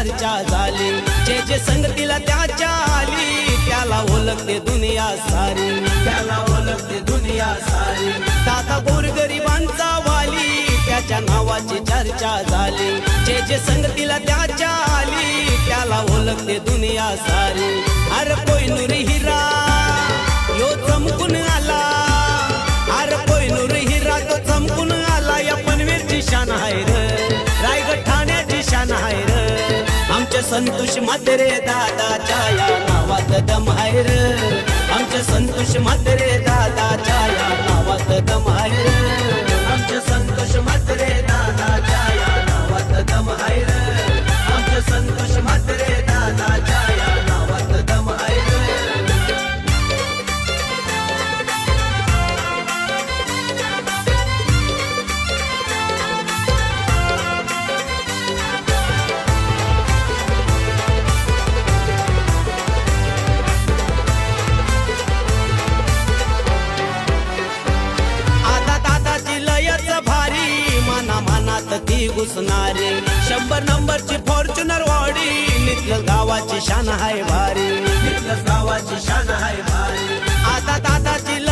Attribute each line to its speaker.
Speaker 1: चर्चा झाली, जे जे संगतीला त्याच्या आली त्याला ओळखते दुनिया सारी, त्याला ओळखते दुनिया सारी. दादा गोरगरिबांचा वाली त्याच्या नावाची चर्चा झाली, जे जे संगतीला त्याच्या आली त्याला ओळखते दुनिया सारी. अरे कोहिनूर हिरा यो चमकून आला, अरे कोहिनूर हिरा तो चमकून आला. या पनवेलची शान आहे रे, रायगड ठाण्याची शान आहे रे. आमच्या संतोष म्हात्रे दादाच्या या नावात दम आहे रे, आमच्या संतोष म्हात्रे दादाच्या या नावात दम आहे रे. आमच्या संतोष म्हात्रे दादाच्या या नावात दम आहे रे, आमच्या संतोष म्हात्रे दादाच्या या नावात दम आहे रे. ती घुसणारी 100 नंबरची फॉर्च्युनर वाडी, नितलस गावाची शान आहे भारी, नितलस गावाची शान आहे भारी. आता दादाची